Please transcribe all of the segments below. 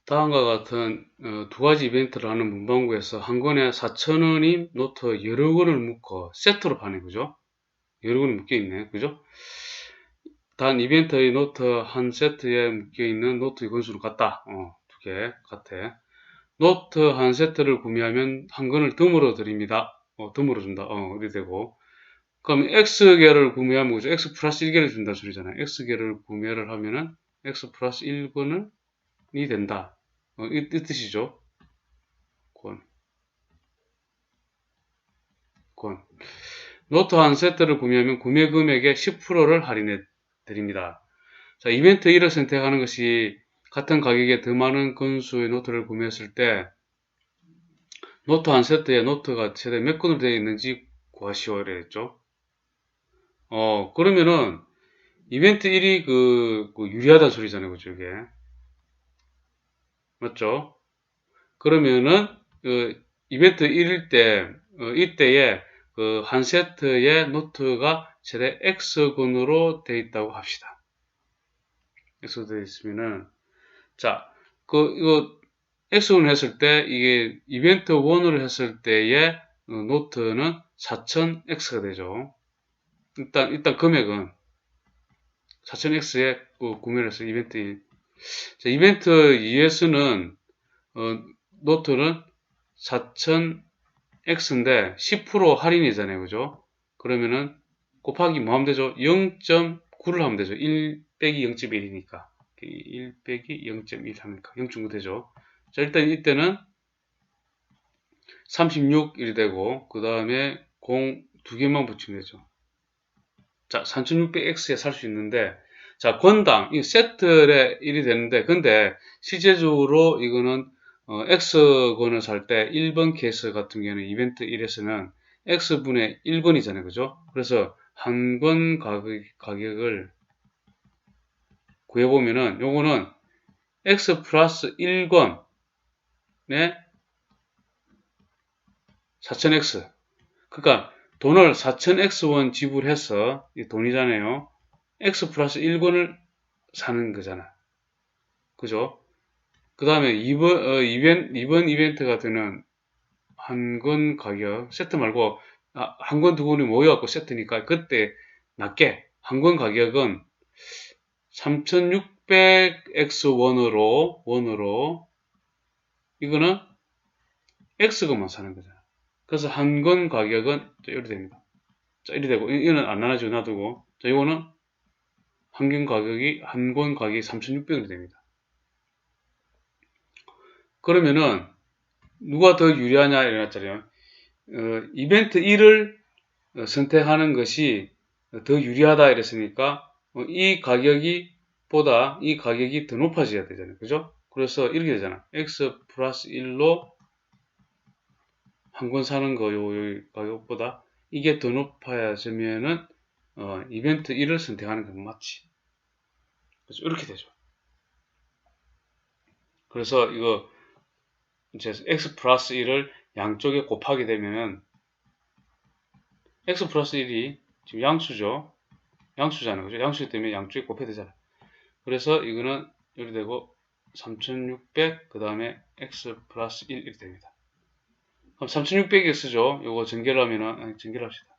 다음과 같은 두 가지 이벤트를 하는 문방구에서 한 권에 4,000원인 노트 여러 권을 묶어 세트로 파네, 그죠? 여러 권이 묶여 있네, 그죠? 단 이벤트의 노트 한 세트에 묶여 있는 노트의 권수는 같다. 두 개 같아. 노트 한 세트를 구매하면 한 권을 덤으로 드립니다. 덤으로 준다. 이렇게 되고. 그럼 X개를 구매하면, 그죠? X 플러스 1개를 준다 소리잖아요. X개를 구매를 하면은 X 플러스 1권이 된다. 이 뜻이죠. 권. 노트 한 세트를 구매하면 구매 금액의 10%를 할인해 드립니다. 자, 이벤트 1을 선택하는 것이 같은 가격에 더 많은 건수의 노트를 구매했을 때 노트 한 세트에 노트가 최대 몇 건으로 되어 있는지 구하시오 이래 했죠. 그러면은 이벤트 1이 유리하다는 소리잖아요. 그죠, 이게. 맞죠? 그러면은 이벤트 1일 때 이때에 한 세트의 노트가 최대 X건으로 되어 있다고 합시다. X로 되어 있으면은 자, 이거 X를 했을 때 이게 이벤트 1을 했을 때의 노트는 4000X가 되죠. 일단 금액은 4000X에 구매를 해서 이벤트 1. 자, 이벤트 2에서는 노트는 4000X인데 10% 할인이잖아요. 그죠? 그러면은 곱하기 뭐 하면 되죠? 0.9를 하면 되죠. 1 빼기 0.1이니까. 1 빼기 0.1 하니까 0.9 되죠. 자, 일단 이때는 36이 되고, 그 다음에 0 두 개만 붙이면 되죠. 자, 3600X에 살 수 있는데, 자, 권당, 이 세트에 1이 되는데, 근데 실제적으로 이거는 X권을 살 때 1번 케이스 같은 경우는 이벤트 1에서는 X분의 1번이잖아요. 그죠? 그래서 한 권 가격을 구해보면은 요거는 X 플러스 1권에 4000X. 그러니까 돈을 4000X원 지불해서 이 돈이잖아요. X 플러스 1권을 사는 거잖아. 그죠? 그 다음에 이번 이벤트가 되는 한 권 가격, 세트 말고, 한 권, 두 권이 모여갖고 세트니까 그때 낮게, 한 권 가격은 3600X 원으로, 이거는 X권만 사는 거잖아. 그래서 한 권 가격은 이렇게 됩니다. 자, 이렇게 되고, 이거는 안 나눠지고 놔두고, 자, 이거는 한 권 가격이 3,600원이 됩니다. 그러면은, 누가 더 유리하냐, 이래놨잖아요. 이벤트 1을 선택하는 것이 더 유리하다 이랬으니까, 이 가격이 더 높아져야 되잖아요. 그죠? 그래서 이렇게 되잖아. X 플러스 1로 한 권 사는 거, 요 가격보다 이게 더 높아지면은, 이벤트 1을 선택하는 게 맞지. 그래서 이렇게 되죠. 그래서 이거, 이제 X 플러스 1을 양쪽에 곱하게 되면은, X 플러스 1이 지금 양수잖아요. 그죠? 양수기 때문에 양쪽에 곱해야 되잖아요. 그래서 이거는 이렇게 되고, 3600, 그 다음에 X 플러스 1 이렇게 됩니다. 그럼 3600X죠. 요거 전개를 하면은, 전개를 합시다.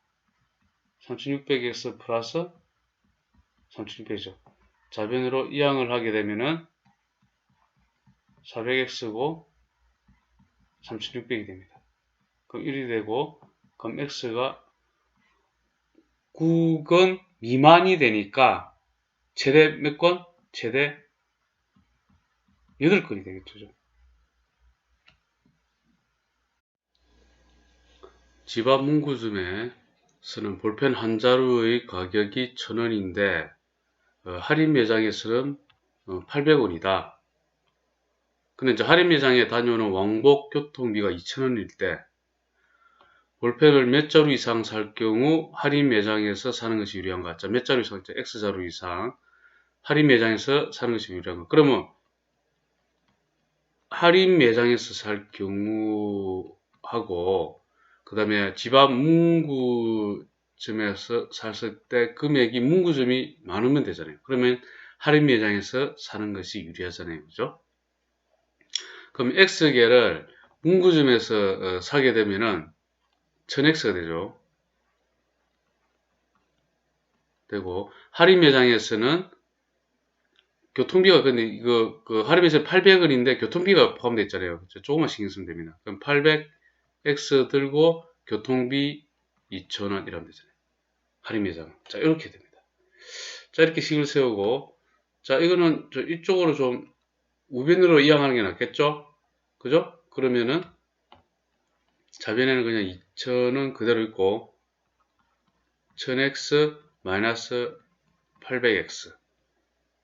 3600X 플러스 3600이죠. 좌변으로 이항을 하게 되면은 400X고 3600이 됩니다. 그럼 1이 되고, 그럼 X가 9건 미만이 되니까 최대 몇 건? 최대 8건이 되겠죠. 집 앞 문구점에서는 볼펜 한 자루의 가격이 1,000원인데 할인 매장에서는 800원이다. 근데 이제 할인 매장에 다녀오는 왕복 교통비가 2,000원일 때 볼펜을 몇 자루 이상 살 경우 할인 매장에서 사는 것이 유리한가? 자, 몇 자루 이상, X자루 이상 할인 매장에서 사는 것이 유리한가? 그러면 할인 매장에서 살 경우하고 그 다음에 집 앞 문구점에서 샀을 때 금액이 문구점이 많으면 되잖아요. 그러면 할인 매장에서 사는 것이 유리하잖아요. 그죠? 그럼 X개를 문구점에서 사게 되면은 1000X가 되죠. 되고, 할인 매장에서는 교통비가, 근데 이거, 할인매장 800원인데 교통비가 포함되어 있잖아요. 그렇죠? 조금만 신경 쓰면 됩니다. 그럼 800X 들고 교통비 2,000원 이러면 되잖아요. 할인 매장. 자, 이렇게 됩니다. 자, 이렇게 식을 세우고, 자, 이거는 이쪽으로 좀 우변으로 이양하는 게 낫겠죠? 그죠? 그러면은, 좌변에는 그냥 2,000원 그대로 있고, 1000X 마이너스 800X.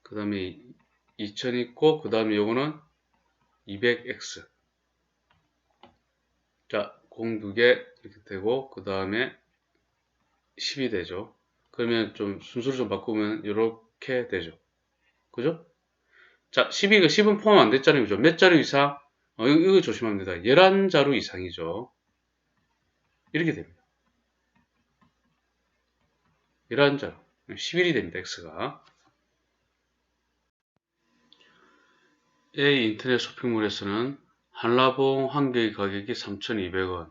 그 다음에 2000 있고, 그 다음에 요거는 200X. 자, 공 두 개 이렇게 되고, 그 다음에 10이 되죠. 그러면 좀 순서를 좀 바꾸면 이렇게 되죠. 그죠? 자, 10은 포함 안 됐잖아요. 그죠? 몇 자루 이상? 이거 조심하면 됩니다. 11자루 이상이죠. 이렇게 됩니다. 11자루. 11이 됩니다. X가. A 인터넷 쇼핑몰에서는 한라봉 한 개의 가격이 3,200원,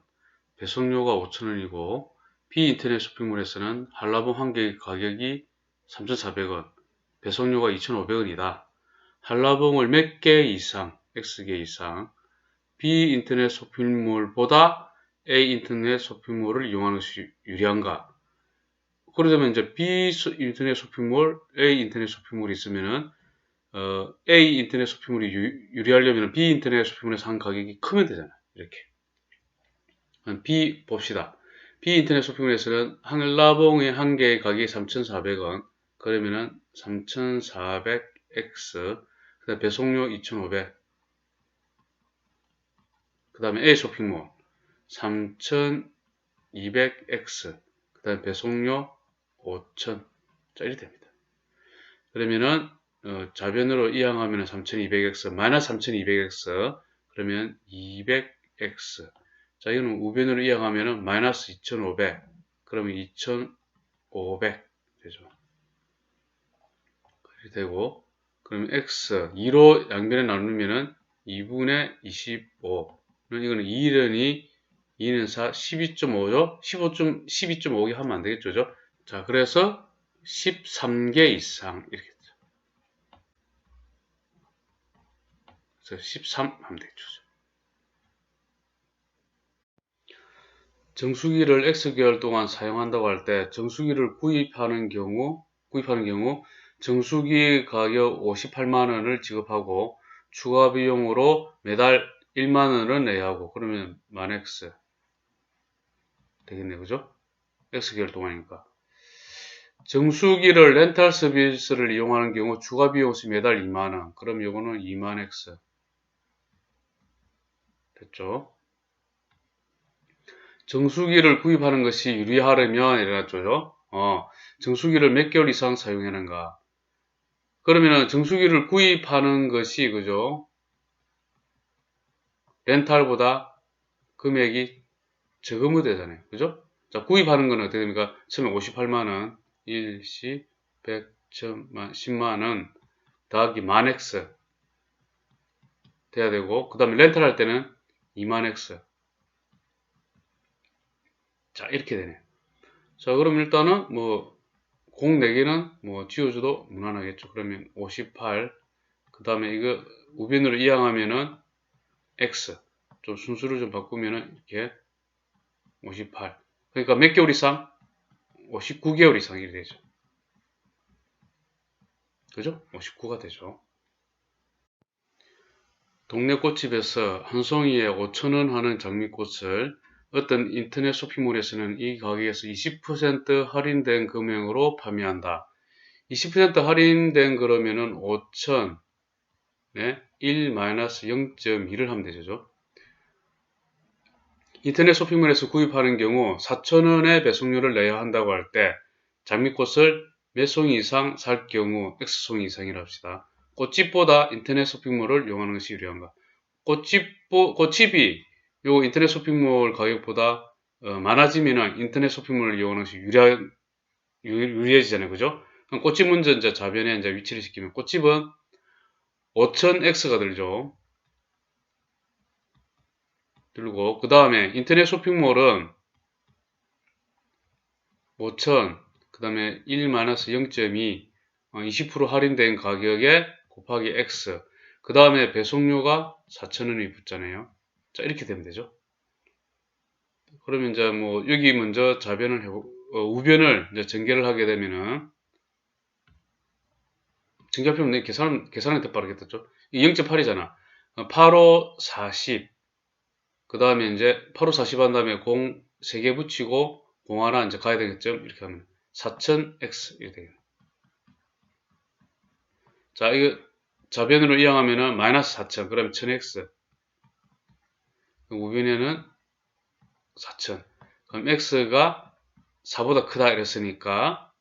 배송료가 5,000원이고 B 인터넷 쇼핑몰에서는 한라봉 한 개의 가격이 3,400원, 배송료가 2,500원이다. 한라봉을 몇 개 이상, X개 이상, B 인터넷 쇼핑몰보다 A 인터넷 쇼핑몰을 이용하는 것이 유리한가? 그러자면 이제 B 인터넷 쇼핑몰, A 인터넷 쇼핑몰이 있으면은 A 인터넷 쇼핑몰이 유리하려면 B 인터넷 쇼핑몰에서 한 가격이 크면 되잖아요. 이렇게. B 봅시다. B 인터넷 쇼핑몰에서는 한라봉의 한 개의 가격이 3,400원. 그러면은 3,400X. 그 다음에 배송료 2,500. 그 다음에 A 쇼핑몰 3,200X. 그 다음에 배송료 5,000. 자, 이렇게 됩니다. 그러면은 좌변으로 이항하면 3200X, 마이너스 3200X, 그러면 200X. 자, 이거는 우변으로 이항하면 마이너스 2500, 그러면 2500 되죠. 그렇게 되고, 그러면 X, 2로 양변에 나누면은 2분의 25. 이거는 2는 4, 12.5죠? 12.5개 하면 안 되겠죠? 자, 그래서 13개 이상, 이렇게. 13 하면 되죠. 정수기를 X개월 동안 사용한다고 할 때 정수기를 구입하는 경우 정수기 가격 58만원을 지급하고 추가 비용으로 매달 1만원을 내야 하고, 그러면 만 X 되겠네, 그죠? X개월 동안이니까. 정수기를 렌탈 서비스를 이용하는 경우 추가 비용이 매달 2만원, 그럼 이거는 2만 X 됐죠? 정수기를 구입하는 것이 유리하려면 이래놨죠. 정수기를 몇 개월 이상 사용하는가. 그러면은 정수기를 구입하는 것이 그죠? 렌탈보다 금액이 적으면 되잖아요. 그죠? 자, 구입하는 건 어떻게 됩니까? 처음에 58만원, 일시, 100, 1000만, 10만원, 더하기 만 X 돼야 되고, 그 다음에 렌탈 할 때는 2만 X. 자, 이렇게 되네요. 자, 그럼 일단은 공 4개는 지워줘도 무난하겠죠. 그러면 58, 그 다음에 이거 우변으로 이항하면은 X, 좀 순수를 좀 바꾸면은 이렇게 58. 그러니까 몇 개월 이상? 59개월 이상이 되죠. 그죠? 59가 되죠. 동네 꽃집에서 한 송이에 5,000원 하는 장미꽃을 어떤 인터넷 쇼핑몰에서는 이 가격에서 20% 할인된 금액으로 판매한다. 20% 할인된 그러면은 5,000, 네? 1-0.2를 하면 되죠. 인터넷 쇼핑몰에서 구입하는 경우 4,000원의 배송료를 내야 한다고 할 때 장미꽃을 몇 송이 이상 살 경우 X송이 이상이라 합시다. 꽃집보다 인터넷 쇼핑몰을 이용하는 것이 유리한가? 꽃집이 요 인터넷 쇼핑몰 가격보다 많아지면 인터넷 쇼핑몰을 이용하는 것이 유리해지잖아요. 그죠? 그럼 꽃집 먼저 이제 좌변에 이제 위치를 시키면 꽃집은 5,000X가 들죠. 들고, 그 다음에 인터넷 쇼핑몰은 5,000, 그 다음에 1-0.2, 20% 할인된 가격에 곱하기 X, 그 다음에 배송료가 4,000원이 붙잖아요. 자, 이렇게 되면 되죠. 그러면 이제 뭐, 여기 먼저 좌변을 우변을 이제 전개를 하게 되면은, 전개하면 계산할 때 빠르겠죠. 0.8이잖아. 8, 5, 40. 그 다음에 이제 8, 5, 40 한 다음에 0 3개 붙이고 0 하나 이제 가야 되겠죠. 이렇게 하면 4000x 이렇게 되겠네. 자, 이거 좌변으로 이항하면은 마이너스 4000. 그러면 1000x. 우변에는 4000. 그럼 x가 4보다 크다 이랬으니까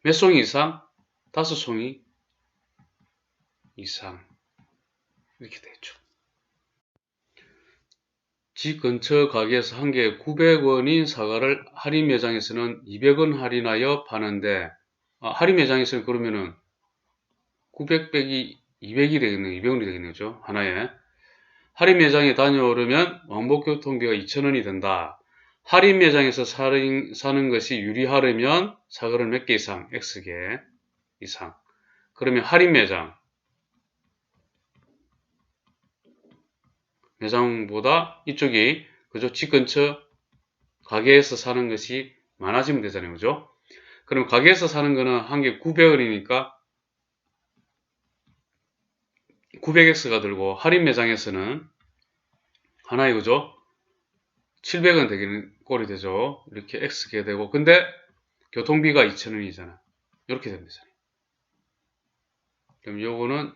몇 송이 이상? 5송이 이상. 이렇게 되겠죠. 집 근처 가게에서 한 개에 900원인 사과를 할인 매장에서는 200원 할인하여 파는데, 할인 매장에서는 그러면은 900 빼기 200이 되겠네요. 200원이 되겠네요. 그죠? 하나에. 할인 매장에 다녀오르면 왕복교통비가 2,000원이 된다. 할인 매장에서 사는 것이 유리하려면 사과를 몇 개 이상? X개 이상. 그러면 할인 매장보다 이쪽이, 그죠? 집 근처 가게에서 사는 것이 많아지면 되잖아요. 그죠? 그럼 가게에서 사는 거는 한 개 900원이니까 900X가 들고, 할인 매장에서는 하나에, 그죠? 700원 되기는 꼴이 되죠. 이렇게 X게 되고, 근데 교통비가 2,000원이잖아. 이렇게 됩니다. 그럼 요거는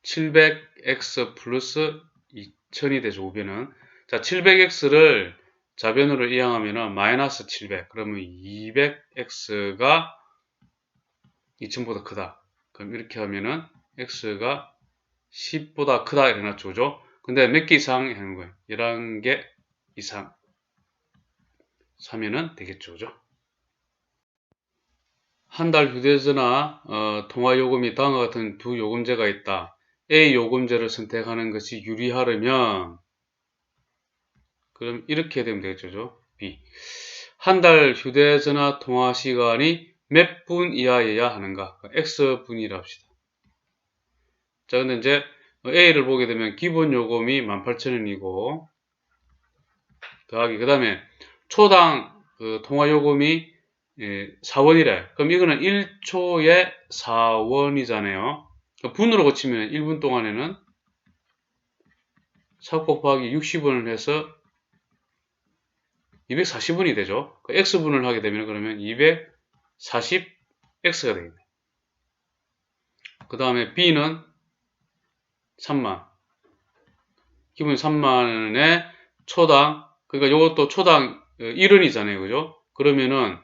700X 플러스 2,000이 되죠. 우변은. 자, 700X를 좌변으로 이항하면은 마이너스 700. 그러면 200X가 2,000보다 크다. 그럼 이렇게 하면은 X가 10보다 크다 이렇게 나죠. 그죠? 근데 몇 개 이상 하는 거예요? 11개 이상 사면은 되겠죠. 그죠? 한 달 휴대전화 통화 요금이 다음과 같은 두 요금제가 있다. A 요금제를 선택하는 것이 유리하려면, 그럼 이렇게 되면 되겠죠. B. 한 달 휴대전화 통화 시간이 몇 분 이하여야 하는가? X분이라 합시다. 자, 근데 이제 A를 보게 되면 기본 요금이 18,000원이고, 더하기, 그 다음에 초당 통화 요금이 4원이래. 그럼 이거는 1초에 4원이잖아요. 분으로 고치면 1분 동안에는 4 곱하기 60원을 해서 240원이 되죠. X분을 하게 되면 그러면 240X가 되겠네. 그 다음에 B는 3만. 기본 3만원에 초당, 그러니까 이것도 초당 1원이잖아요. 그죠? 그러면은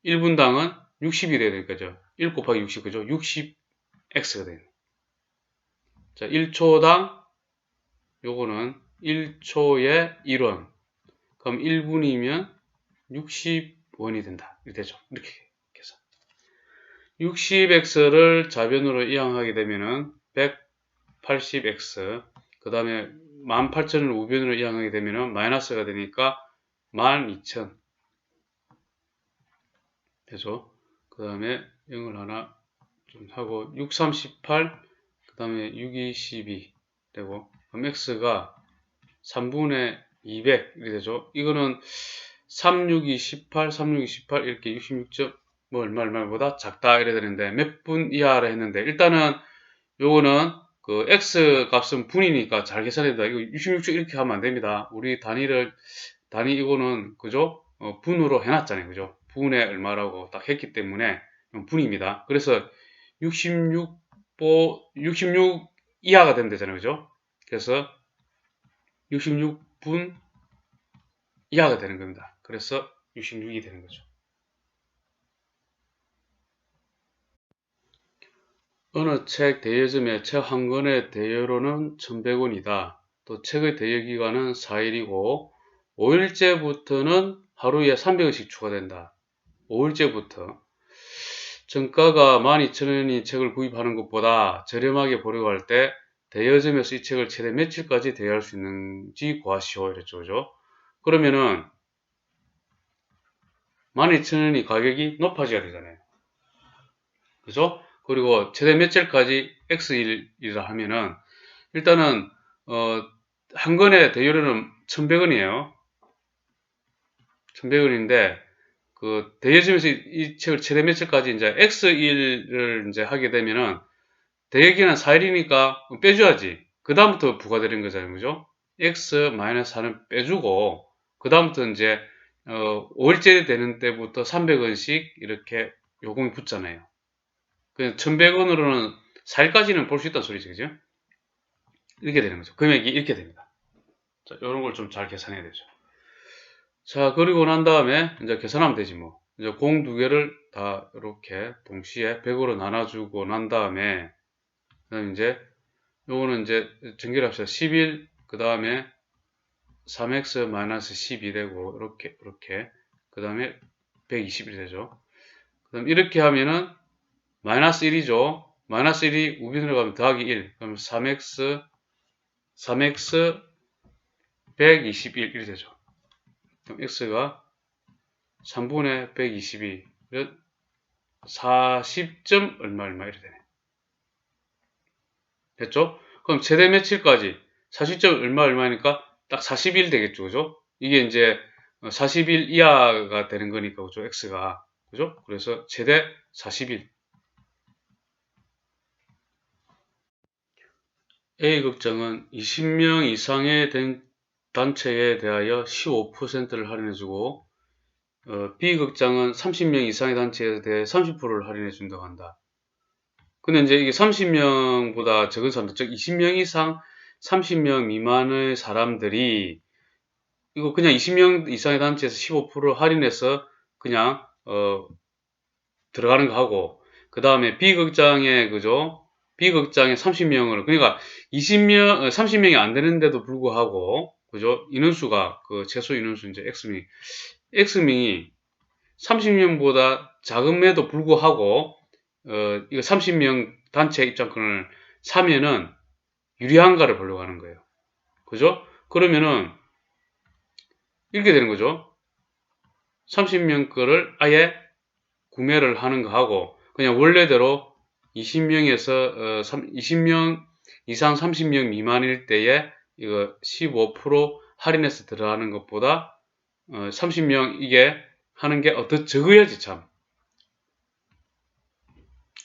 1분당은 60이 돼야 되니까죠. 1 곱하기 60, 그죠? 60X가 되네. 자, 1초당, 요거는 1초에 1원. 그럼 1분이면 60원이 된다. 이렇게 되죠. 이렇게 계산. 60X를 좌변으로 이항하게 되면은 180X. 그 다음에 18,000을 우변으로 이항하게 되면은 마이너스가 되니까 12,000. 되죠. 그 다음에 0을 하나 좀 하고 6, 38, 그 다음에 6, 2, 12 되고, 그럼 X가 3분의 200 이렇게 되죠. 이거는 3, 6, 2, 18, 3, 6, 2, 18 이렇게 66점 뭐 얼마보다 작다 이래 되는데 몇 분 이하라 했는데, 일단은 요거는 그 X 값은 분이니까 잘 계산해야 이거 66점 이렇게 하면 안 됩니다. 우리 단위 이거는 그죠? 분으로 해놨잖아요. 그죠? 분의 얼마라고 딱 했기 때문에 분입니다. 그래서 66 이하가 되면 되잖아요. 그죠? 그래서 66분 이하가 되는 겁니다. 그래서 66이 되는 거죠. 어느 책 대여점의 책 한 권의 대여료는 1,100원이다. 또 책의 대여 기간은 4일이고 5일째부터는 하루에 300원씩 추가된다. 5일째부터. 정가가 12,000원인 책을 구입하는 것보다 저렴하게 보려고 할 때 대여점에서 이 책을 최대 며칠까지 대여할 수 있는지 구하시오. 이랬죠. 그죠? 그러면은 12,000원이 가격이 높아져야 되잖아요. 그죠? 그리고 최대 며칠까지 X일이라 하면은 일단은 한 권의 대여료는 1,100원이에요. 1,100원인데 그 대여점에서 이 책을 최대 며칠까지 이제 X일을 이제 하게 되면은 대여기간은 4일이니까 빼줘야지. 그 다음부터 부과되는 거잖아요. 그죠? X-4는 빼주고 그 다음부터 이제 5일째 되는 때부터 300원씩 이렇게 요금이 붙잖아요. 그 1,100원으로는 4일까지는 볼 수 있다는 소리죠. 그죠? 이렇게 되는 거죠. 금액이 이렇게 됩니다. 자, 이런 걸 좀 잘 계산해야 되죠. 자, 그리고 난 다음에 이제 계산하면 되지 뭐. 이제 공 두 개를 다 이렇게 동시에 100으로 나눠주고 난 다음에 그다음 이제 요거는 이제 전개를 합시다. 11, 그 다음에 3x-12 되고 이렇게 그 다음에 121 되죠. 그 다음 이렇게 하면은 마이너스 1이죠. 마이너스 1이 우변으로 가면 더하기 1. 그럼 3x 121 이렇게 되죠. 그럼 x가 3분의 122 40점 얼마 이렇게 되네. 됐죠? 그럼 최대 며칠까지 40점 얼마니까 딱 40일 되겠죠. 그죠? 이게 이제 40일 이하가 되는 거니까 그죠? x가. 그죠? 그래서 최대 40일. A극장은 20명 이상의 단체에 대하여 15%를 할인해주고 B극장은 30명 이상의 단체에 대해 30%를 할인해준다고 한다. 근데 이제 이게 30명보다 적은 사람들, 즉 20명 이상 30명 미만의 사람들이 이거 그냥 20명 이상의 단체에서 15% 할인해서 그냥 들어가는 거 하고 그 다음에 B극장에 그죠? B극장에 30명을 그러니까 20명 30명이 안 되는데도 불구하고 그죠? 인원수가 그 최소 인원수 이제 X명이 30명보다 작음에도 불구하고 이거 30명 단체 입장권을 사면은 유리한가를 보려고 하는 거예요. 그죠? 그러면은 이렇게 되는 거죠. 30명 거를 아예 구매를 하는 거 하고 그냥 원래대로 20명에서 20명 이상 30명 미만일 때에 이거 15% 할인해서 들어가는 것보다 30명 이게 하는 게 더 적어야지 참.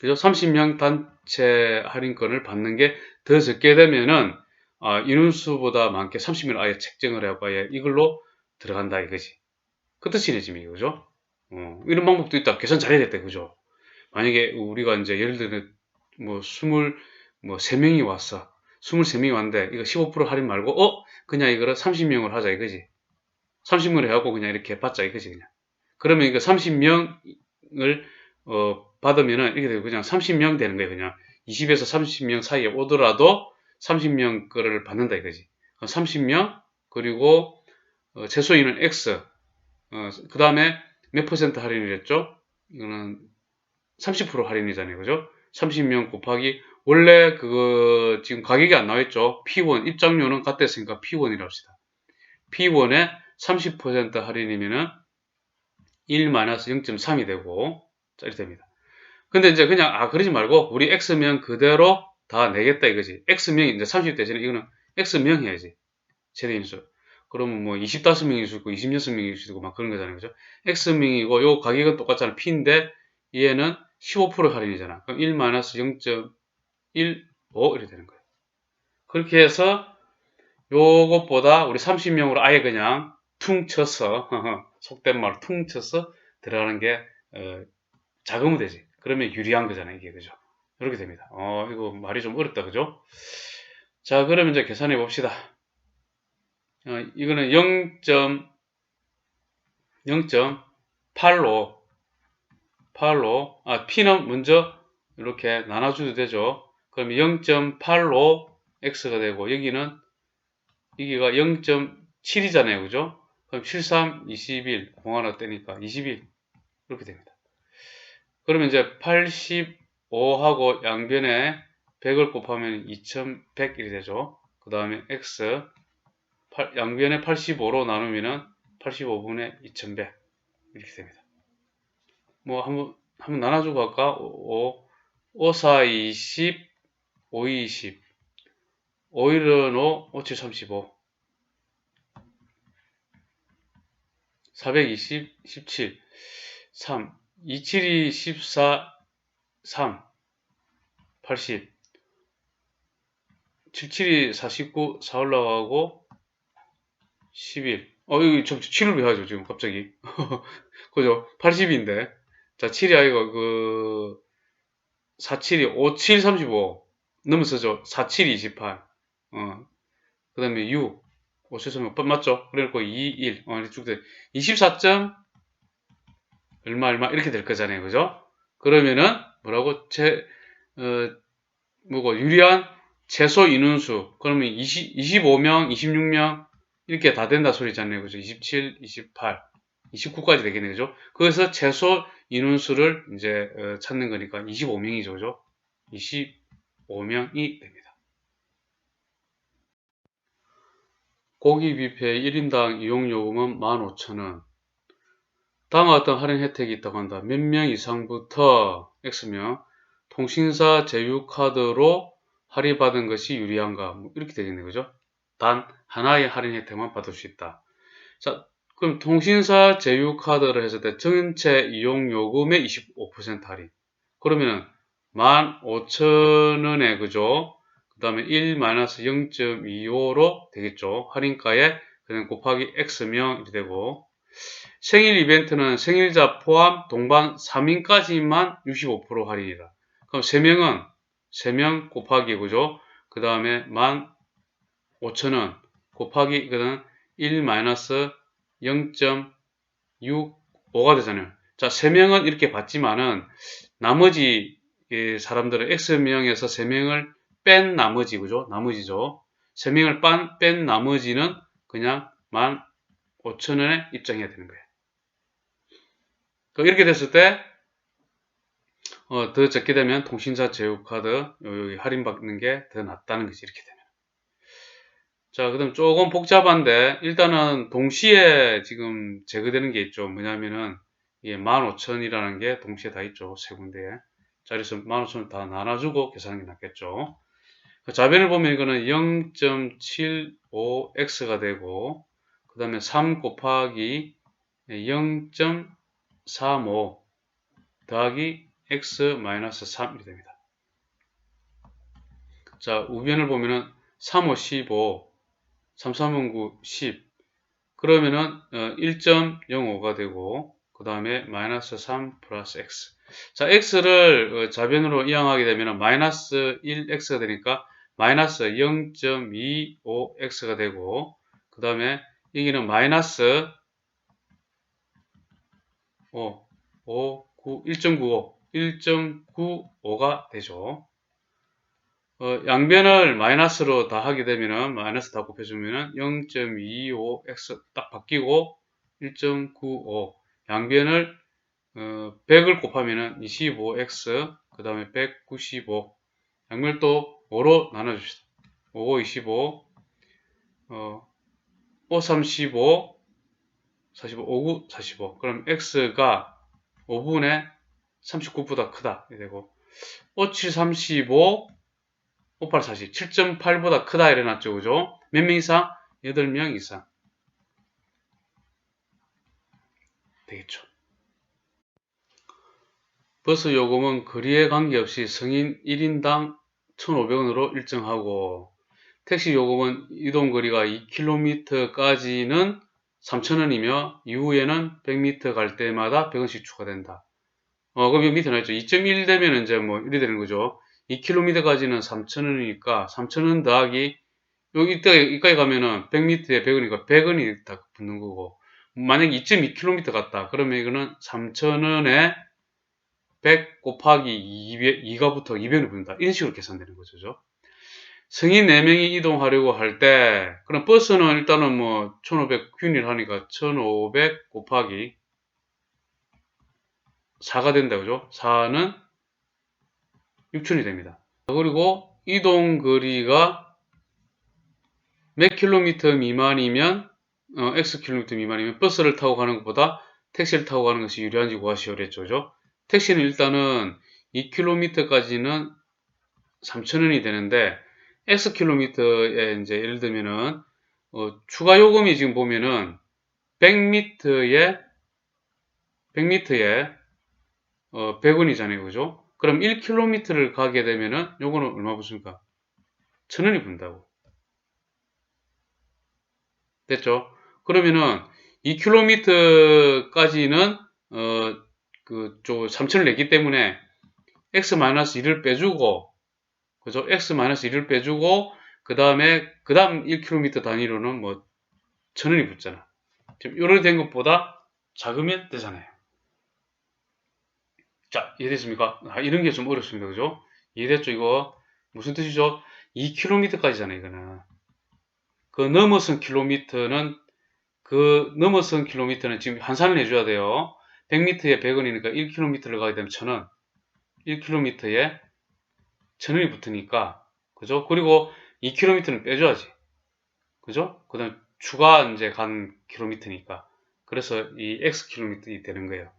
그죠? 30명 단체 할인권을 받는 게 더 적게 되면은 인원수보다 많게 30명 아예 책정을 해갖고 아예 이걸로 들어간다 이거지. 그 뜻이네 지금 이거죠. 이런 방법도 있다. 계산 잘해야겠다 그죠? 만약에 우리가 이제 예를 들면 뭐 23명이 왔어. 23명이 왔는데 이거 15% 할인 말고 그냥 이거를 30명을 하자 이거지. 30명을 해갖고 그냥 이렇게 받자 이거지 그냥. 그러면 이거 30명을 받으면은 이렇게 되고 그냥 30명 되는 거예요 그냥. 20에서 30명 사이에 오더라도 30명 거를 받는다 이거지. 30명 그리고 최소인은 X 그 다음에 몇 퍼센트 할인이랬죠? 이거는 30% 할인이잖아요. 그죠? 30명 곱하기 원래 그거 지금 가격이 안 나와있죠? P1 입장료는 같았으니까 P1이라고 합시다. P1에 30% 할인이면은 1-0.3이 되고 자 이렇게 됩니다. 근데 이제 그냥 그러지 말고 우리 X명 그대로 다 내겠다 이거지. X명이 이제 30 대신에 이거는 X명 해야지. 최대 인수. 그러면 뭐 25명일 수 있고 26명일 수 있고 막 그런 거잖아요. 그죠? X명이고 요 가격은 똑같잖아. P인데 얘는 15% 할인이잖아. 그럼 1-0.15 이렇게 되는 거예요. 그렇게 해서 요것보다 우리 30명으로 아예 그냥 퉁 쳐서 속된 말로 퉁 쳐서 들어가는 게 작으면 되지. 그러면 유리한 거잖아요. 이게 그죠? 이렇게 됩니다. 이거 말이 좀 어렵다. 그죠? 자, 그러면 이제 계산해 봅시다. 이거는 0.8로 P는 먼저 이렇게 나눠줘도 되죠. 그럼 0.8로 X가 되고 여기가 0.7이잖아요. 그죠? 그럼 73, 21 공하나 떼니까 21 이렇게 됩니다. 그러면 이제 85하고 양변에 100을 곱하면 2100이 되죠. 그 다음에 x 양변에 85로 나누면은 85분의 2100 이렇게 됩니다. 뭐 한번 나눠주고 할까? 5, 4, 20, 5, 20, 5일은 5, 5, 7, 35, 420, 17, 3, 27이 14, 3, 80, 77이 49, 4 올라가고 11. 이거 7을 왜 하죠, 지금 갑자기? 그죠? 80인데. 자, 7이 아이가 47이 57, 35. 넘어서죠. 47, 28. 그 다음에 6. 57, 35. 맞죠? 그래갖고 2, 1. 이렇게 쭉 돼. 24점, 얼마, 이렇게 될 거잖아요. 그죠? 그러면은, 뭐라고? 유리한 최소 인원수. 그러면 25명, 26명, 이렇게 다 된다 소리잖아요. 그죠? 27, 28, 29까지 되겠네요. 그죠? 거기서 최소 인원수를 이제 찾는 거니까 25명이죠. 그죠? 25명이 됩니다. 고기 뷔페 1인당 이용요금은 15,000원. 다음과 같은 할인 혜택이 있다고 한다. 몇 명 이상부터 X명 통신사 제휴카드로 할인받은 것이 유리한가? 뭐 이렇게 되겠네요. 그죠? 단 하나의 할인 혜택만 받을 수 있다. 자, 그럼 통신사 제휴카드를 했을 때 전체 이용요금의 25% 할인. 그러면 15,000원에 그죠? 그 다음에 1-0.25로 되겠죠. 할인가에 그냥 곱하기 X명 이렇게 되고, 생일 이벤트는 생일자 포함 동반 3인까지만 65% 할인이다. 그럼 3명 곱하기 그죠? 그 다음에 15,000원 곱하기 이거는 1-0.65가 되잖아요. 자, 3명은 이렇게 받지만은 나머지 사람들은 X명에서 3명을 뺀 나머지 그죠? 나머지죠. 3명을 뺀 나머지는 그냥 15,000원에 입장해야 되는 거예요. 이렇게 됐을 때, 더 적게 되면 통신사 제휴카드 여기 할인받는 게 더 낫다는 것이 이렇게 되면. 자, 그 다음 조금 복잡한데, 일단은 동시에 지금 제거되는 게 있죠. 뭐냐면은, 이게 15,000이라는 게 동시에 다 있죠. 세 군데에. 자, 그래서 15,000을 다 나눠주고 계산하는 게 낫겠죠. 자변을 보면 이거는 0.75x가 되고, 그 다음에 3 곱하기 0.35 더하기 x-3이 됩니다. 자, 우변을 보면은 3, 5, 15, 3, 3, 9, 10. 그러면은 1.05가 되고, 그 다음에 마이너스 3 플러스 x. 자, x를 좌변으로 이항하게 되면은 마이너스 1x가 되니까 마이너스 0.25x가 되고, 그 다음에 여기는 마이너스 1.95가 되죠. 양변을 마이너스로 다 하게 되면은, 마이너스 다 곱해주면은 0.25x 딱 바뀌고 1.95. 양변을 100을 곱하면은 25x, 그 다음에 195. 양변을 또 5로 나눠줍시다. 5, 25, 5, 35, 45, 5, 9, 45. 그럼 x가 5분의 39보다 크다. 이렇게 되고, 5, 7, 35, 5, 8, 40. 7.8보다 크다. 이래 놨죠. 그죠? 몇 명 이상? 8명 이상. 되겠죠. 버스 요금은 거리에 관계없이 성인 1인당 1,500원으로 일정하고, 택시 요금은 이동거리가 2km까지는 3,000원이며, 이후에는 100m 갈 때마다 100원씩 추가된다. 그럼 여기 밑에 나있죠. 2.1 되면 이제 뭐, 이래 되는 거죠. 2km까지는 3,000원이니까, 3,000원 더하기, 여기까지 가면은 100m에 100원이니까 100원이 딱 붙는 거고, 만약에 2.2km 갔다. 그러면 이거는 3,000원에 100 곱하기 2가 붙어 200원이 붙는다. 이런 식으로 계산되는 거죠. 성인 4명이 이동하려고 할 때, 그럼 버스는 일단은 뭐, 1,500 균일 하니까 1,500 곱하기 4가 된다. 그죠? 4는 6,000이 됩니다. 그리고 이동 거리가 몇 킬로미터 미만이면 X 킬로미터 미만이면 버스를 타고 가는 것보다 택시를 타고 가는 것이 유리한지 구하시오 그랬죠. 그죠? 택시는 일단은 2km까지는 3,000원이 되는데 X 킬로미터에 이제 예를 들면은 추가 요금이 지금 보면은 100m에 100원이잖아요. 그죠? 그럼 1km를 가게 되면은 요거는 얼마 붙습니까? 1,000원이 붙는다고. 됐죠? 그러면은 2km까지는 3,000을 냈기 때문에 x-1을 빼주고, 그죠? x-1을 빼주고 그 다음 1km 단위로는 뭐 1,000원이 붙잖아. 지금 요렇게 된 것보다 작으면 되잖아요. 자, 이해됐습니까? 이런 게 좀 어렵습니다. 그죠? 이해됐죠? 이거 무슨 뜻이죠? 2km까지잖아요. 이거는 그 넘어선 킬로미터는 지금 환산을 해줘야 돼요. 100m에 100원이니까 1km를 가게 되면 1,000원. 1km에 1,000원이 붙으니까, 그죠? 그리고 2km는 빼줘야지. 그죠? 그 다음 추가 이제 간 킬로미터니까. 그래서 이 X 킬로미터이 되는 거예요.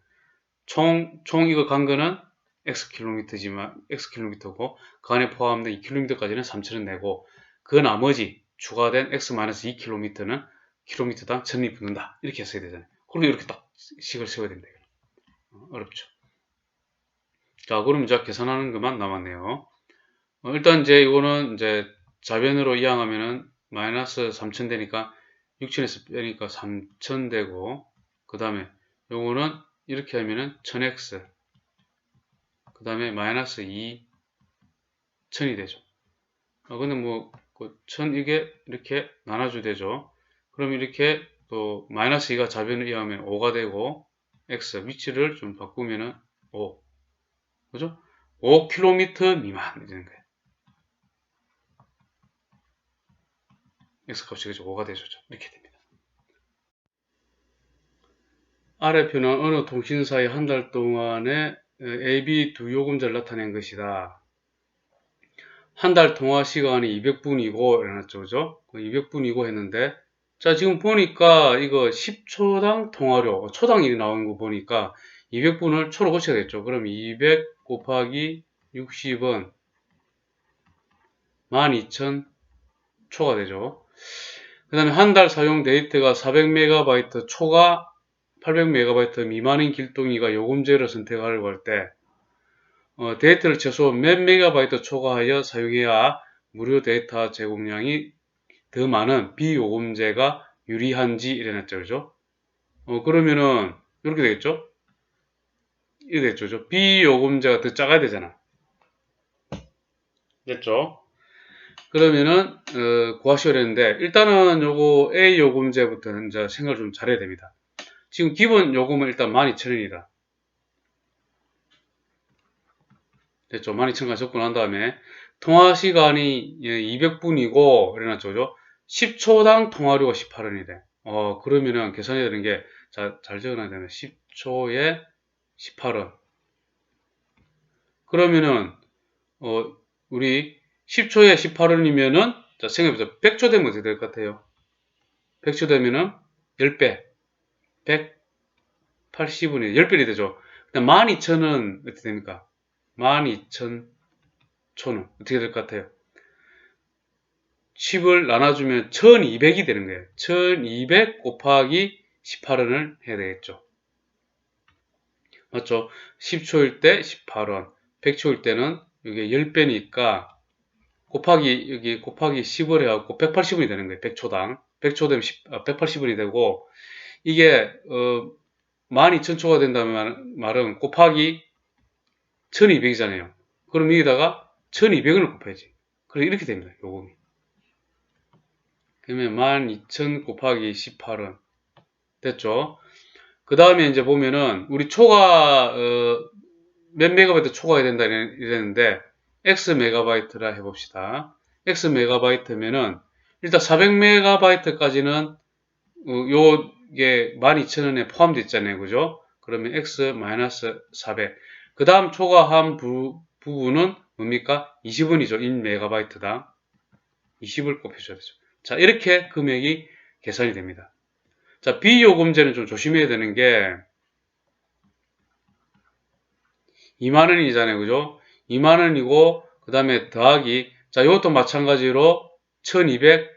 총 이거 간 거는 X 킬로미터고, 그 안에 포함된 2km까지는 3,000원 내고, 그 나머지 추가된 X-2km는 킬로미터당 1,000원이 붙는다. 이렇게 써야 되잖아요. 그리고 이렇게 딱 식을 세워야 됩니다. 어렵죠. 자, 그럼 이제 계산하는 것만 남았네요. 일단 이제 이거는 이제 자변으로 이항하면은 마이너스 3,000 되니까 6,000에서 빼니까 3,000 되고, 그 다음에 요거는 이렇게 하면은 1000x, 그 다음에 마이너스 2,000이 되죠. 근데 뭐, 1000 이게 이렇게 나눠줘야 되죠. 그럼 이렇게 또 마이너스 2가 자변을 이하면 5가 되고, x 위치를 좀 바꾸면은 5, 그죠? 5km 미만 되는 거예요. x 값이 그죠? 5가 되죠. 이렇게 됩니다. 아래 표는 어느 통신사의 한 달 동안에 AB 두 요금제를 나타낸 것이다. 한 달 통화 시간이 200분이고 이래놨죠. 그죠? 200분이고 했는데, 자, 지금 보니까 이거 10초당 통화료, 초당 일이 나오는 거 보니까 200분을 초로 고쳐야겠죠. 그럼 200 곱하기 60은 12,000초가 되죠. 그 다음에 한 달 사용 데이터가 400MB 초과 800MB 미만인 길동이가 요금제를 선택하려고 할 때, 데이터를 최소 몇 메가바이트 초과하여 사용해야 무료 데이터 제공량이 더 많은 비요금제가 유리한지 이래놨죠. 그죠? 그러면은, 이렇게 되겠죠? 이렇게 되겠죠. 그죠? 비요금제가 더 작아야 되잖아. 됐죠? 그러면은, 구하시려 했는데, 일단은 요거 A 요금제부터는 이제 생각을 좀 잘해야 됩니다. 지금 기본 요금은 일단 12,000원이다. 됐죠? 12,000원까지 적고 난 다음에, 통화 시간이 200분이고, 이래놨죠. 그죠? 10초당 통화료가 18원이래. 그러면은 계산해야 되는 게, 자, 잘 적어놔야 되네. 10초에 18원. 그러면은, 우리 10초에 18원이면은, 자, 생각해보자. 100초 되면 어떻게 될 것 같아요? 100초 되면은 10배. 180원이 10배이 되죠. 12,000원 어떻게 됩니까? 12,000초는 어떻게 될 것 같아요? 10을 나눠주면 1200이 되는 거예요. 1200 곱하기 18원을 해야 되겠죠. 맞죠? 10초일 때 18원, 100초일 때는 이게 10배니까 여기 곱하기 10을 해갖고 180원이 되는 거예요. 100초당. 100초 되면 180원이 되고, 이게, 12,000초가 된다는 말은 곱하기 1200이잖아요. 그럼 여기다가 1200원을 곱해야지. 그래서 이렇게 됩니다. 요금이. 그러면 12,000 곱하기 18원. 됐죠? 그 다음에 이제 보면은, 우리 초가, 몇 메가바이트 초과해야 된다 이랬는데, X 메가바이트라 해봅시다. X 메가바이트면은, 일단 400메가바이트까지는, 요게 12,000원에 포함되어 있잖아요. 그죠? 그러면 X-400. 그 다음 초과한 부분은 뭡니까? 20원이죠. 1MB당 20을 곱해줘야 되죠. 자, 이렇게 금액이 계산이 됩니다. 자, 비요금제는 좀 조심해야 되는 게 2만원이잖아요. 그죠? 2만원이고 그 다음에 더하기, 자, 이것도 마찬가지로 1200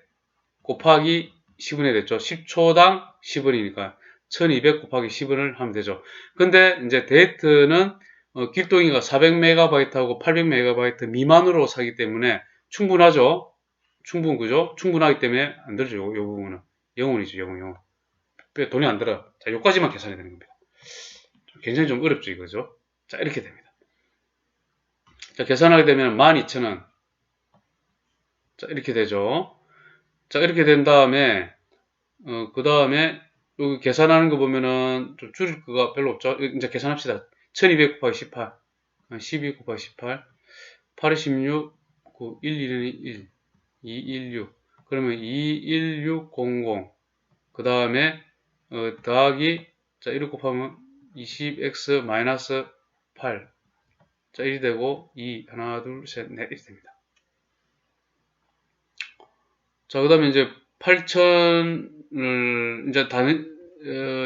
곱하기 10원이 됐죠. 10초당 10원이니까 1200 곱하기 10원을 하면 되죠. 근데 이제 데이트는 길동이가 400MB하고 800MB 미만으로 사기 때문에 충분하죠. 그죠? 충분하기 때문에 안 들죠. 요 부분은. 영원이죠. 영원. 돈이 안 들어. 자, 요까지만 계산이 되는 겁니다. 굉장히 좀 어렵죠. 이거죠. 자, 이렇게 됩니다. 자, 계산하게 되면 12,000원. 자, 이렇게 되죠. 자, 이렇게 된 다음에, 그 다음에, 여기 계산하는 거 보면은 좀 줄일 거가 별로 없죠. 이제 계산합시다. 1200 곱하기 18. 12 곱하기 18. 8에 16, 9, 1, 1, 1, 216. 그러면 21600. 그 다음에, 더하기, 자, 1 곱하면 20x 마이너스 8. 자, 1이 되고, 2, 하나, 둘, 셋, 넷, 이렇게 됩니다. 자, 그 다음에 이제 8,000을 이제 다,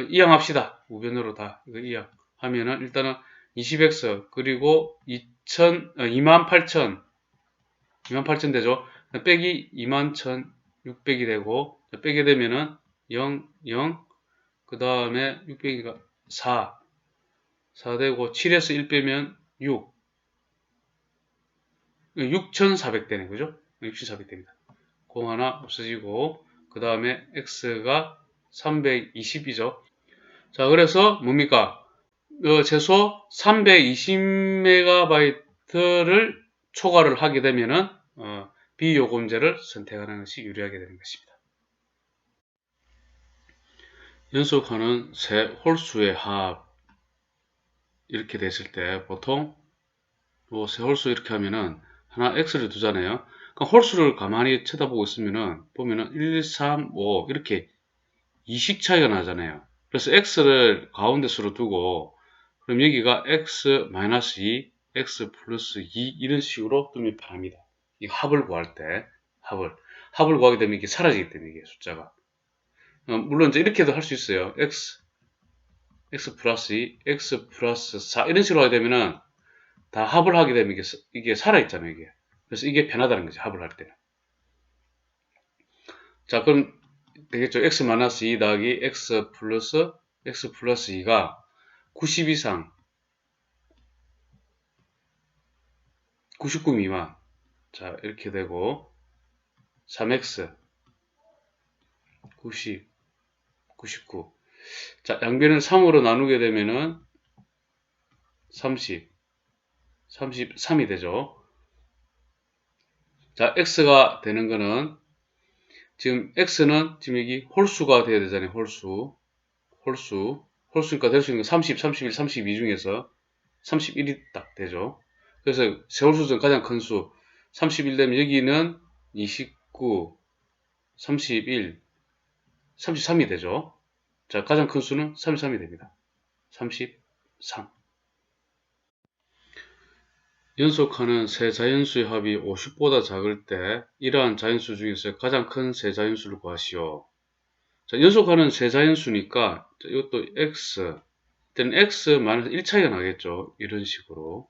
이항합시다. 우변으로 다, 이거 이항하면은, 일단은 20x, 그리고 28,000, 28,000 되죠. 빼기 21,600이 되고, 빼게 되면은 0, 0, 그 다음에 600이가 4 되고, 7에서 1 빼면 6, 6,400 되네, 그죠? 6,400 됩니다. 공 하나 없어지고, 그 다음에 x가 320이죠. 자, 그래서 뭡니까? 최소 320MB를 초과를 하게 되면은 비요금제를 선택하는 것이 유리하게 되는 것입니다. 연속하는 세 홀수의 합 이렇게 됐을 때 보통 세 홀수 이렇게 하면은 하나 x를 두잖아요. 그러니까 홀수를 가만히 쳐다보고 있으면은 보면은 1, 3, 5 이렇게 2씩 차이가 나잖아요. 그래서 x를 가운데 수로 두고 그럼 여기가 x-2, x 플러스 2 이런 식으로 두면 편합니다. 이 합을 구할 때 합을 구하게 되면 이게 사라지기 때문에 이게 숫자가 물론 이제 이렇게도 할 수 있어요. x 플러스 2, x 플러스 4 이런 식으로 하게 되면은 다 합을 하게 되면 이게 살아있잖아요. 이게 그래서 이게 편하다는 거죠. 합을 할 때는. 자, 그럼 되겠죠. x-2 더하기 x 플러스 2가 90 이상 99 미만. 자, 이렇게 되고 3x 90 99. 자, 양변을 3으로 나누게 되면은 30 33이 되죠. 자, x가 되는 거는 지금 x는 지금 여기 홀수가 돼야 되잖아요. 홀수니까 될 수 있는 건 30, 31, 32 중에서 31이 딱 되죠. 그래서 세홀수 중 가장 큰 수 31 되면 여기는 29, 31, 33이 되죠. 자, 가장 큰 수는 33이 됩니다. 33. 연속하는 세 자연수의 합이 50보다 작을 때 이러한 자연수 중에서 가장 큰 세 자연수를 구하시오. 자, 연속하는 세 자연수니까 이것도 x, 때는 x-1 차이가 나겠죠. 이런 식으로.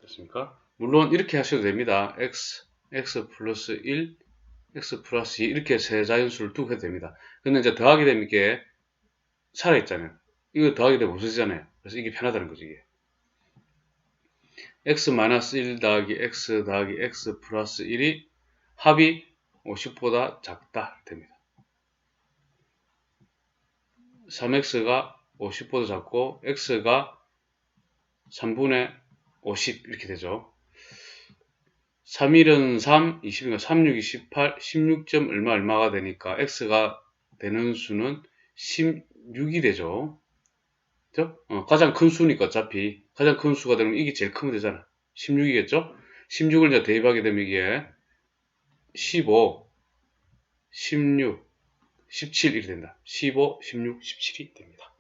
됐습니까? 물론 이렇게 하셔도 됩니다. x 플러스 1, x 플러스 2 이렇게 세 자연수를 두고 해도 됩니다. 근데 이제 더하게 되면 이게 살아있잖아요. 이거 더하게 되면 없어지잖아요. 그래서 이게 편하다는 거죠. 이게. x-1 더하기 x 플러스 1이 합이 50보다 작다 됩니다. 3x가 50보다 작고 x가 3분의 50 이렇게 되죠. 3일은 3, 20이니까 36이 18, 16점 얼마가 되니까 x가 되는 수는 16이 되죠. 그죠? 가장 큰 수니까 어차피 가장 큰 수가 되면 이게 제일 크면 되잖아. 16이겠죠? 16을 이제 대입하게 되면 이게 15, 16, 17 이렇게 된다. 15, 16, 17이 됩니다.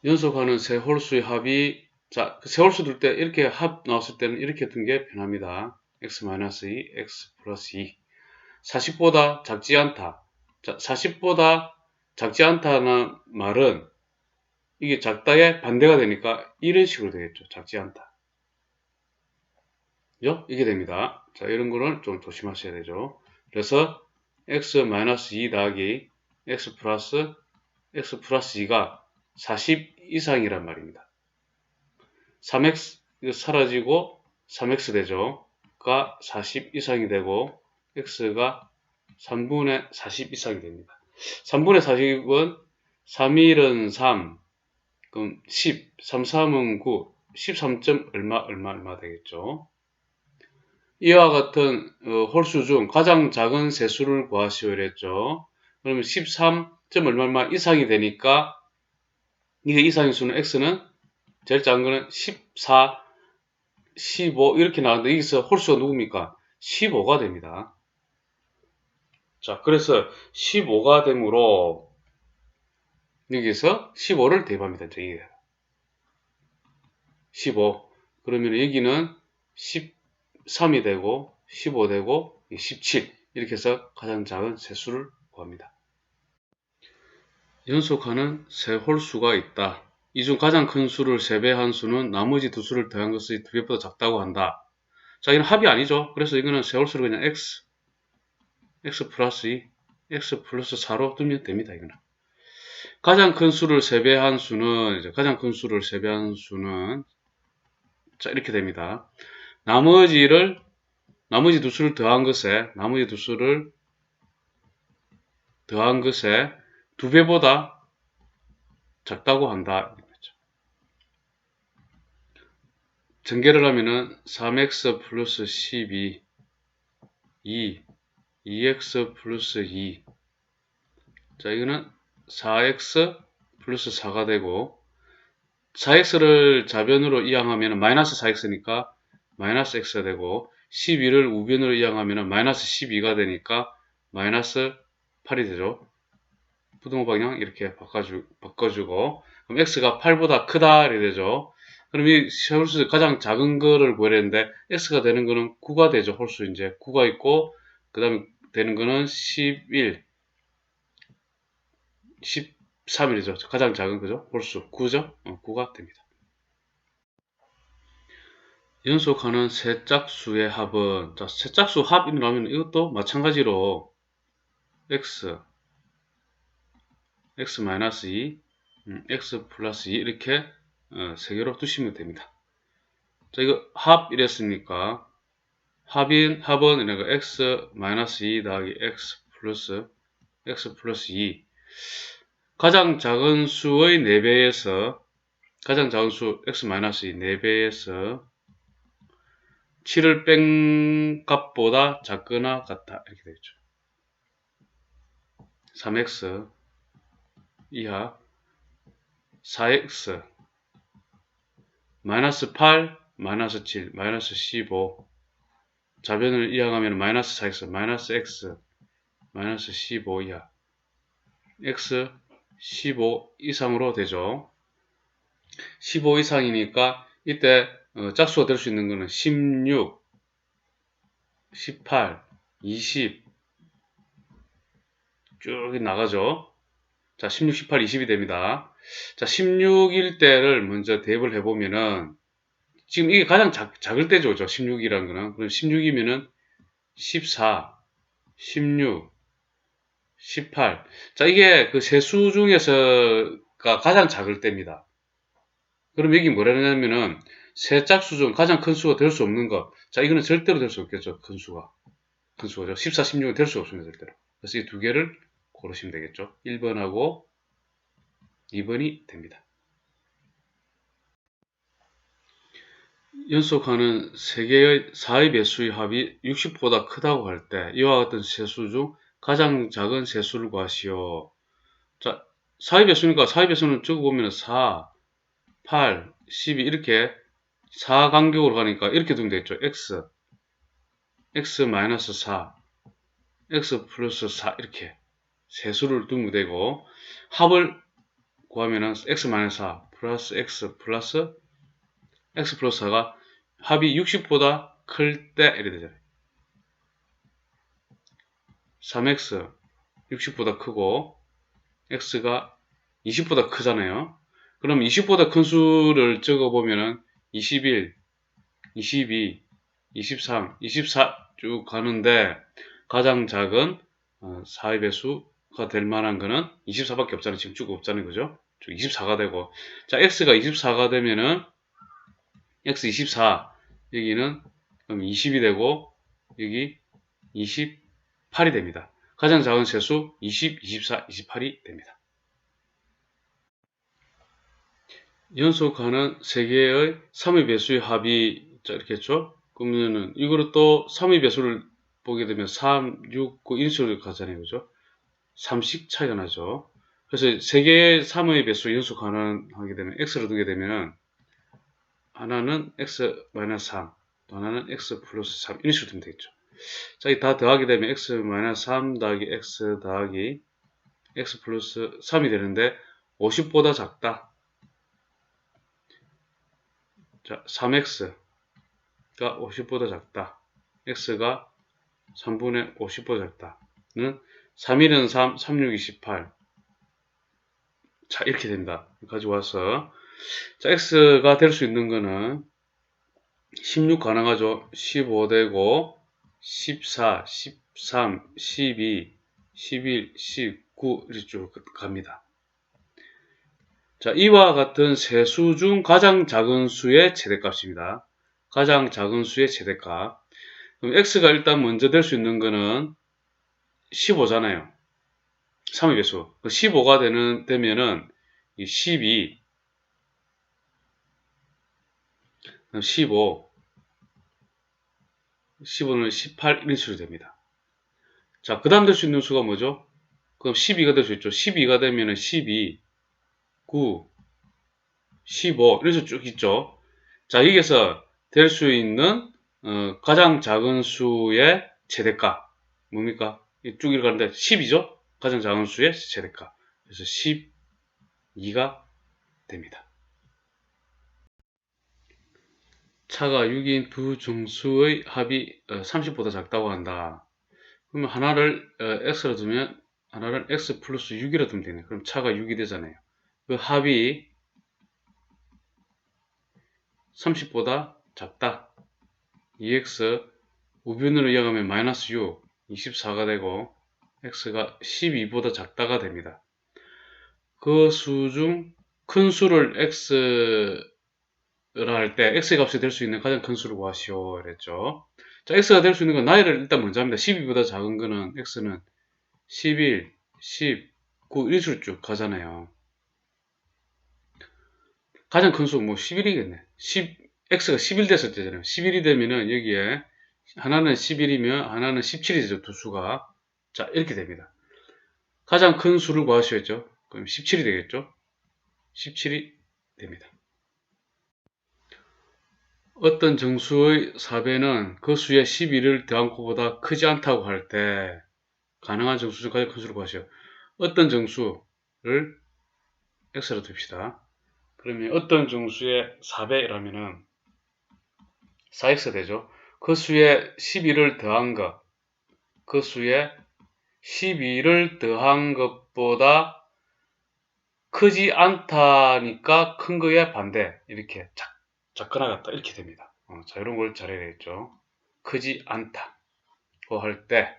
연속하는 세 홀수의 합이 자, 세홀수 둘 때 이렇게 합 나왔을 때는 이렇게 둔 게 편합니다. x-2, x 플러스 2. 40보다 작지 않다. 자, 40보다 작지 않다는 말은 이게 작다의 반대가 되니까 이런 식으로 되겠죠. 작지 않다. 그죠? 이게 됩니다. 자, 이런 거는 좀 조심하셔야 되죠. 그래서 x-2 더하기 x 플러스 2가 40 이상이란 말입니다. 3x 이거 사라지고 3x 되죠. 가 40 이상이 되고 x가 3분의 40 이상이 됩니다. 3분의 40은 3일은 3, 그럼 10, 3, 3은 9, 13점 얼마 되겠죠. 이와 같은 홀수 중 가장 작은 세수를 구하시오 이랬죠. 그러면 13점 얼마 이상이 되니까 이게 이상의 수는 x는 제일 작은 거는 14, 15 이렇게 나왔는데 여기서 홀수가 누굽니까? 15가 됩니다. 자, 그래서 15가 되므로 여기서 15를 대입합니다. 저기 15. 그러면 여기는 13이 되고 15 되고 17 이렇게 해서 가장 작은 세수를 구합니다. 연속하는 세 홀수가 있다. 이 중 가장 큰 수를 3배한 수는 나머지 두 수를 더한 것의 2배보다 작다고 한다. 자, 이건 합이 아니죠. 그래서 이거는 세 홀수를 그냥 x 플러스 2, x 플러스 4로 두면 됩니다. 이거는. 가장 큰 수를 3배한 수는, 자, 이렇게 됩니다. 나머지 두 수를 더한 것에, 2배보다 작다고 한다. 전개를 하면은 3x 플러스 12, 2x 플러스 2. 자, 이거는 4x 플러스 4가 되고, 4x를 좌변으로 이항하면 마이너스 4x니까 마이너스 x가 되고, 12를 우변으로 이항하면 마이너스 12가 되니까 마이너스 8이 되죠. 부등호 방향 이렇게 바꿔주고, 그럼 x가 8보다 크다 이렇게 되죠. 그럼 이 홀수 가장 작은 거를 구해야 되는데 x가 되는 거는 9가 되죠. 홀수 이제 9가 있고, 그 다음에 되는 거는 11, 13이죠. 가장 작은 거죠. 홀수 9죠. 9가 됩니다. 연속하는 세 짝수의 합은, 자, 세 짝수 합이 나오면 이것도 마찬가지로 x-2, x 플러스 2 이렇게 세 개로 두시면 됩니다. 자, 이거 합 이랬으니까 합은 이거 x-2 더하기 x 플러스 2 가장 작은 수의 4배에서 가장 작은 수 x-2 4배에서 7을 뺀 값보다 작거나 같다 이렇게 되겠죠. 3x 이하 4x 마이너스 8 마이너스 7 마이너스 15 좌변을 이항하면 마이너스 4x 마이너스 x 마이너스 15 이하 x 15 이상으로 되죠. 15 이상이니까 이때 짝수가 될 수 있는 거는 16, 18, 20 쭉 나가죠. 자, 16, 18, 20이 됩니다. 자, 16일 때를 먼저 대입을 해보면은 지금 이게 가장 작을 때죠. 16이라는 거는. 그럼 16이면은 14, 16, 18. 자, 이게 그 세수 중에서가 가장 작을 때입니다. 그럼 여기 뭐라냐면은 세 짝수 중 가장 큰 수가 될 수 없는 것. 자, 이거는 절대로 될 수 없겠죠. 큰 수가죠. 14, 16은 될 수 없습니다. 절대로. 그래서 이 두 개를 고르시면 되겠죠. 1번하고 2번이 됩니다. 연속하는 세 개의 4의 배수의 합이 60보다 크다고 할 때 이와 같은 세수 중 가장 작은 세수를 구하시오. 자, 4의 배수니까 4의 배수는 적어보면 4, 8, 12 이렇게 4 간격으로 가니까 이렇게 두면 되겠죠. x 마이너스 4, x 플러스 4 이렇게 세수를 두면 되고 합을 구하면은 x 마이너스 4 플러스 x 플러스 x 플러스 4가 합이 60보다 클 때 이래 되잖아요. 3x 60보다 크고 x가 20보다 크잖아요. 그럼 20보다 큰 수를 적어보면은 21, 22, 23, 24 쭉 가는데 가장 작은 4의 배수가 될 만한 거는 24밖에 없잖아요. 지금 쭉 없잖아요. 그죠? 쭉 24가 되고 자 x가 24가 되면은 x 24 여기는 그럼 20이 되고 여기 28이 됩니다. 가장 작은 세수 20, 24, 28이 됩니다. 연속하는 세 개의 3의 배수의 합이 이렇게 했죠. 그러면은 이거를 또 3의 배수를 보게 되면 3, 6, 9 이런 식으로 가잖아요. 그죠? 3씩 차이가 나죠. 그래서 세 개의 3의 배수 연속하는 하게 되면 x를 두게 되면 하나는 x-3, 또 하나는 x 플러스 3 이런 식으로 두면 되겠죠. 자, 이 다 더하게 되면 x-3 더하기 x 더하기 x 플러스 3이 되는데 50보다 작다. 자, 3x가 50보다 작다. x가 3분의 50보다 작다는 3일은 3, 36, 28. 자, 이렇게 됩니다. 가져와서 자, x가 될 수 있는 거는 16 가능하죠. 15 되고 14, 13, 12, 11, 19 이렇게 쭉 갑니다. 자, 이와 같은 세 수 중 가장 작은 수의 최대값입니다. 가장 작은 수의 최대값. 그럼 x가 일단 먼저 될 수 있는 거는 15잖아요. 3의 배수. 15가 되면은 12, 15, 15는 18 이런 식으로 됩니다. 자, 그 다음 될 수 있는 수가 뭐죠? 그럼 12가 될 수 있죠. 12가 되면은 12, 9, 15 이런 식으로 쭉 있죠. 자, 여기에서 될 수 있는 가장 작은 수의 최대값 뭡니까? 쭉 이어가는데 10이죠? 가장 작은 수의 최대값. 그래서 12가 됩니다. 차가 6인 두 정수의 합이 30보다 작다고 한다. 그러면 하나를 x로 두면 하나를 x 플러스 6이라 두면 되네. 그럼 차가 6이 되잖아요. 그 합이 30보다 작다. 2x 우변으로 이어가면 마이너스 6, 24가 되고 x가 12보다 작다가 됩니다. 그 수 중 큰 수를 x라 할 때 x 값이 될 수 있는 가장 큰 수를 구하시오 이랬죠. 자, x가 될 수 있는 건 나이를 일단 먼저 합니다. 12보다 작은 거는 x는 11, 10, 9 이런 식으로 쭉 가잖아요. 가장 큰 수 뭐 11이겠네. x가 11 됐을 때잖아요. 11이 되면은 여기에 하나는 11이면 하나는 17이 되죠. 두 수가. 자, 이렇게 됩니다. 가장 큰 수를 구하셔야죠. 그럼 17이 되겠죠. 17이 됩니다. 어떤 정수의 4배는 그 수의 12를 더한 것보다 크지 않다고 할 때 가능한 정수 중 가장 큰 수를 구하시오. 어떤 정수를 x로 둡시다. 그러면 어떤 정수의 4배라면은 4x 되죠. 그 수에 12를 더한 것, 그 수에 12를 더한 것보다 크지 않다니까 큰 거에 반대. 이렇게 작거나 같다. 이렇게 됩니다. 자, 이런 걸 잘해야 되겠죠. 크지 않다고 할 때,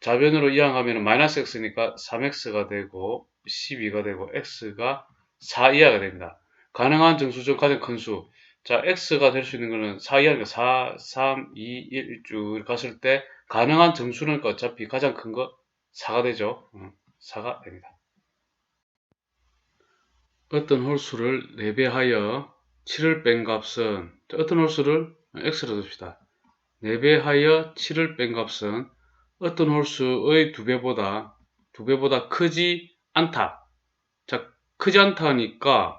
좌변으로 이항하면 마이너스 x니까 3x가 되고, 12가 되고, x가 4 이하가 됩니다. 가능한 정수 중 가장 큰 수. 자, x가 될 수 있는 거는 4 이하니까 4, 3, 2, 1 쭉 갔을 때 가능한 정수는 어차피 가장 큰 거 4가 되죠. 4가 됩니다. 어떤 홀수를 4배하여 7을 뺀 값은 어떤 홀수를 x로 둡시다. 4배하여 7을 뺀 값은 어떤 홀수의 2배보다 크지 않다. 자, 크지 않다니까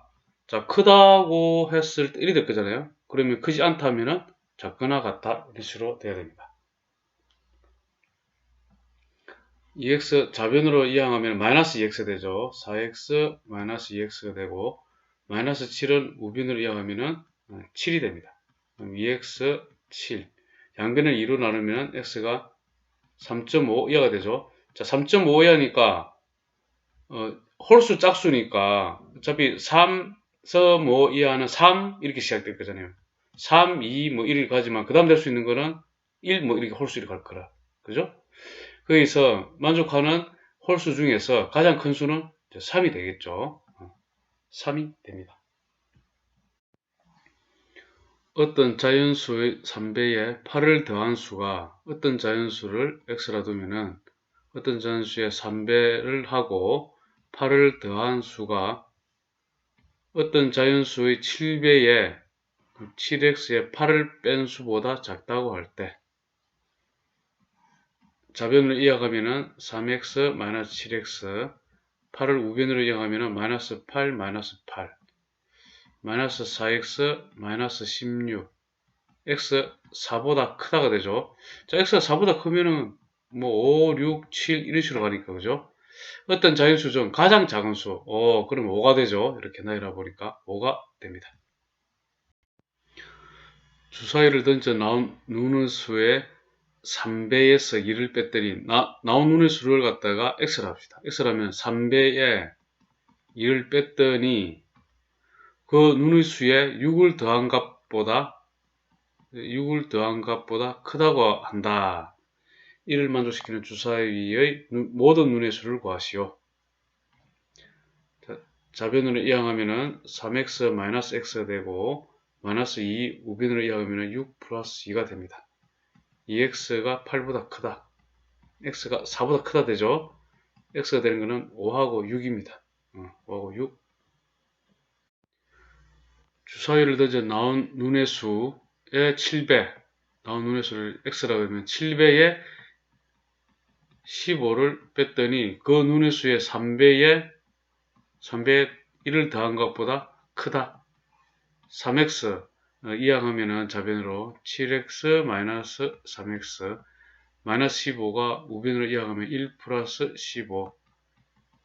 자, 크다고 했을 때 1이 될 거잖아요. 그러면 크지 않다면은 작거나 같다. 이런 식으로 돼야 됩니다. 2x 좌변으로 이항하면 마이너스 2x 되죠. 4x 마이너스 2x가 되고 마이너스 7은 우변으로 이항하면은 7이 됩니다. 그럼 2x 7. 양변을 2로 나누면 x가 3.5 이하가 되죠. 자, 3.5 이하니까 홀수 짝수니까 어차피 3.5 이하는 3 이렇게 시작될 거잖아요. 3, 2, 뭐 1을 가지만 그 다음 될 수 있는 거는 1, 뭐 이렇게 홀수 이렇게 갈 거라. 그죠? 거기서 만족하는 홀수 중에서 가장 큰 수는 3이 되겠죠. 3이 됩니다. 어떤 자연수의 3배에 8을 더한 수가 어떤 자연수를 x라 두면은 어떤 자연수의 3배를 하고 8을 더한 수가 어떤 자연수의 7배에 7x에 8을 뺀 수보다 작다고 할 때 좌변을 이어가면은 3x 7x 8을 우변으로 이어가면은 마이너스 8 8 마이너스 4x 16 x 4보다 크다가 되죠. 자, x가 4보다 크면은 뭐 5, 6, 7 이런 식으로 가니까 그죠? 어떤 자연수 중 가장 작은 수, 그럼 5가 되죠. 이렇게 나열해 보니까 5가 됩니다. 주사위를 던져 나온 눈의 수의 3배에서 2를 뺐더니 나온 눈의 수를 갖다가 x라 합시다. x라면 3배에 2를 뺐더니 그 눈의 수에 6을 더한 값보다 크다고 한다. 이를 만족시키는 주사위의 모든 눈의 수를 구하시오. 좌변으로 이항하면은 3x x가 되고 마이너스 2 우변으로 이항하면은 6 플러스 2가 됩니다. 2x가 8보다 크다. x가 4보다 크다 되죠. x가 되는 것은 5하고 6입니다. 5하고 6. 주사위를 던져 나온 눈의 수의 7배. 나온 눈의 수를 x라고 하면 7배에 15를 뺐더니 그 눈의 수의 3배에 1을 더한 것보다 크다. 3x 이항하면은 좌변으로 7x 3x 마이너스 15가 우변으로 이항하면 1 플러스 15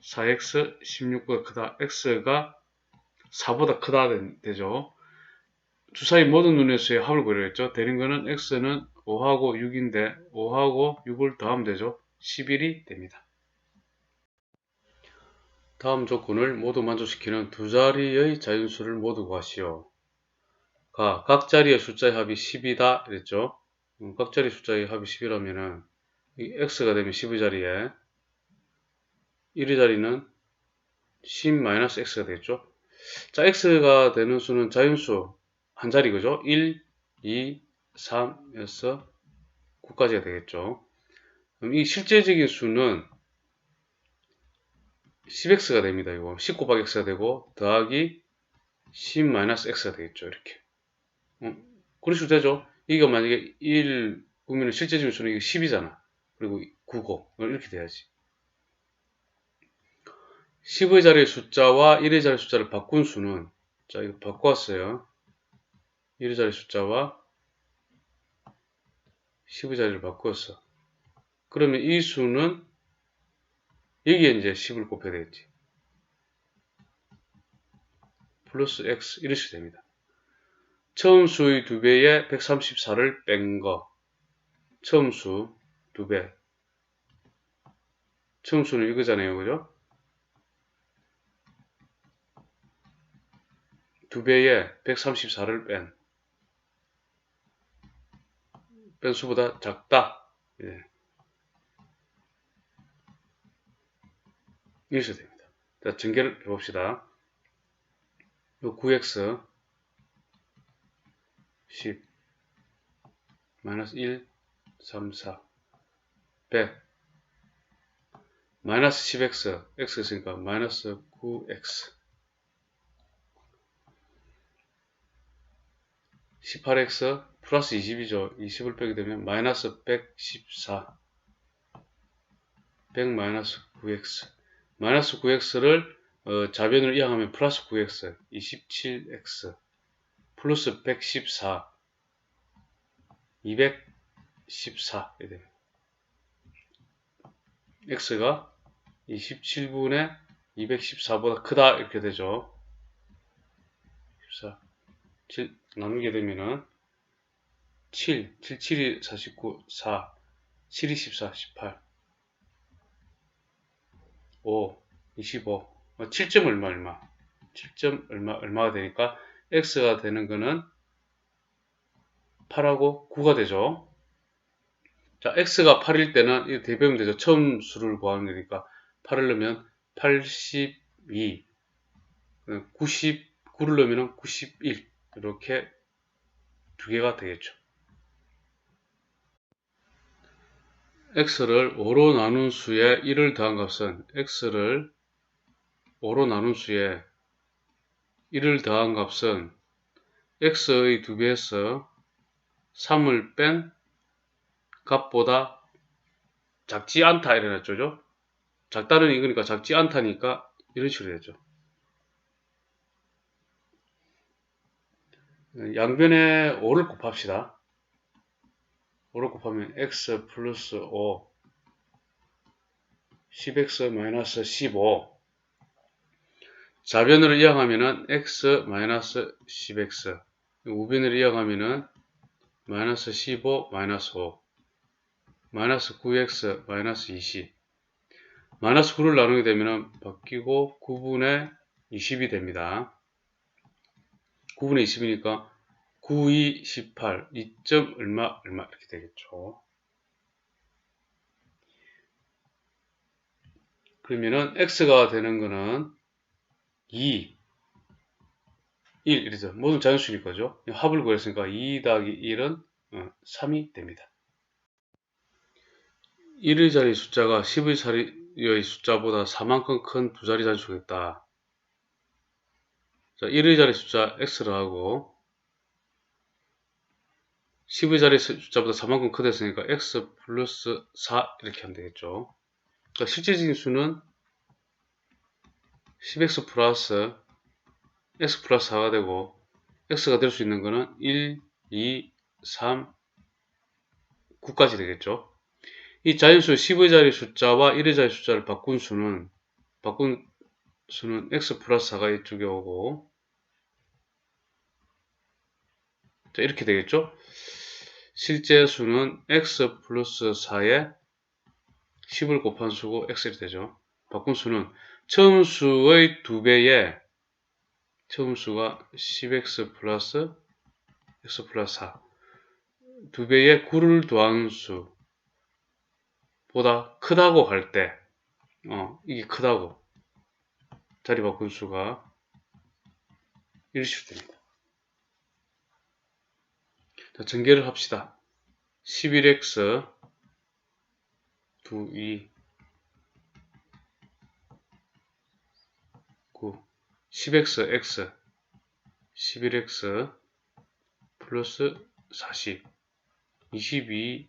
4x 16보다 크다. x가 4보다 크다 되죠. 주사위 모든 눈의 수의 합을 구하겠죠. 되는 거는 x는 5하고 6인데 5하고 6을 더하면 되죠. 11이 됩니다. 다음 조건을 모두 만족시키는 두 자리의 자연수를 모두 구하시오. 각 자리의 숫자의 합이 10이다 이랬죠. 각 자리 숫자의 합이 10이라면은 이 x가 되면 10의 자리에 1의 자리는 10-x가 되겠죠. 자, x가 되는 수는 자연수 한 자리 그죠? 1, 2, 3에서 9까지가 되겠죠. 그럼 이 실제적인 수는 10x가 됩니다. 이거 10 곱하기 x가 되고 더하기 10-x가 되겠죠. 이렇게. 그러셔도 되죠. 이거 만약에 1 보면 실제적인 수는 이거 10이잖아. 그리고 9고 이렇게 돼야지. 10의 자리의 숫자와 1의 자리 숫자를 바꾼 수는 자 이거 바꿔왔어요. 1의 자리 숫자와 10의 자리를 바꾸었어. 그러면 이 수는 여기에 이제 10을 곱해야 되겠지. 플러스 x 이럴 수 됩니다. 처음 수의 2배에 134를 뺀 거. 처음 수 2배. 처음 수는 이거잖아요. 그죠? 2배에 134를 뺀 수보다 작다. 예. 이렇게 됩니다. 자, 전개를 해봅시다. 9x 10 마이너스 1 3 4 100 마이너스 10x x 있으니까 마이너스 9x 18x 플러스 20이죠. 20을 빼게 되면 마이너스 114 100 마이너스 9x 마이너스 9x를 좌변으로 이항하면 플러스 9x 27x 플러스 114 214 이래. x가 27분의 214보다 크다 이렇게 되죠. 14 7 나누게 되면은 7, 7, 7이 49, 4, 7이 14, 18, 5, 25, 7점 얼마 얼마, 7점 얼마가 되니까 x가 되는 거는 8하고 9가 되죠. 자, x가 8일 때는 이 대입하면 되죠. 처음 수를 구하는 거니까 8을 넣으면 82, 99를 넣으면 91 이렇게 두 개가 되겠죠. x를 5로 나눈 수에 1을 더한 값은 x를 5로 나눈 수에 1을 더한 값은 x의 2배에서 3을 뺀 값보다 작지 않다 이래놨죠. 작다는 이거니까 작지 않다니까 이런 식으로 되죠. 양변에 5를 곱합시다. 5를 곱하면 x 플러스 5 10x 마이너스 15 좌변으로 이항하면은 x 마이너스 10x 우변으로 이항하면은 마이너스 15 마이너스 5 마이너스 9x 마이너스 20 마이너스 9를 나누게 되면은 바뀌고 9분의 20이 됩니다. 9분의 20이니까 9, 2, 18 2점 얼마 이렇게 되겠죠. 그러면은 x가 되는 거는 2, 1 이렇죠. 모든 자연수일 거죠. 합을 구했으니까 2 더하기 1은 3이 됩니다. 1의 자리 숫자가 10의 자리의 숫자보다 4만큼 큰 두 자리 잔수겠다. 자, 1의 자리 숫자 x를 하고 10의 자리 숫자보다 4만큼 크댔으니까 x 플러스 4 이렇게 하면 되겠죠. 그러니까 실제적인 수는 10x 플러스 x 플러스 4가 되고 x가 될 수 있는 거는 1, 2, 3, 9까지 되겠죠. 이 자연수 10의 자리 숫자와 1의 자리 숫자를 바꾼 수는 x 플러스 4가 이쪽에 오고 자, 이렇게 되겠죠. 실제 수는 x 플러스 4에 10을 곱한 수고 x이 되죠. 바꾼 수는 처음 수의 2배에 처음 수가 10x 플러스 x 플러스 4 2배에 9를 더한 수보다 크다고 할 때 이게 크다고 자리 바꾼 수가 이런 식으로 됩니다. 자, 전개를 합시다. 11x 2, 9 10x x 11x 플러스 40 22x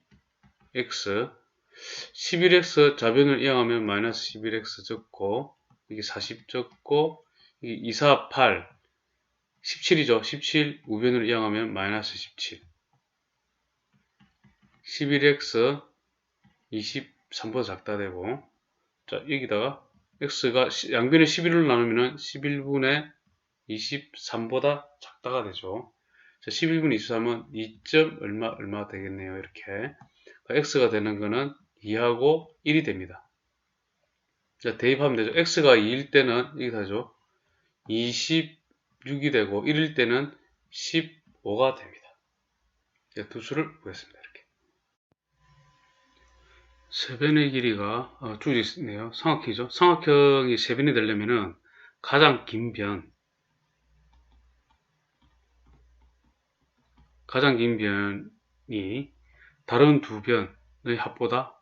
11x 좌변을 이항하면 마이너스 11x 적고 이게 40 적고 이게 2, 4, 8 17이죠. 17 우변으로 이항하면 마이너스 17 11x 23보다 작다 되고 자 여기다가 x가 양변에 11을 나누면 11분의 23보다 작다가 되죠. 자, 11분의 23은 2점 얼마 되겠네요. 이렇게 x가 되는 거는 2하고 1이 됩니다. 자, 대입하면 되죠. x가 2일 때는 이게 다죠. 26이 되고 1일 때는 15가 됩니다. 두 수를 구했습니다. 이렇게 세변의 길이가 쭉 있네요. 삼각형이죠. 삼각형이 세변이 되려면은 가장 긴 변이 다른 두 변의 합보다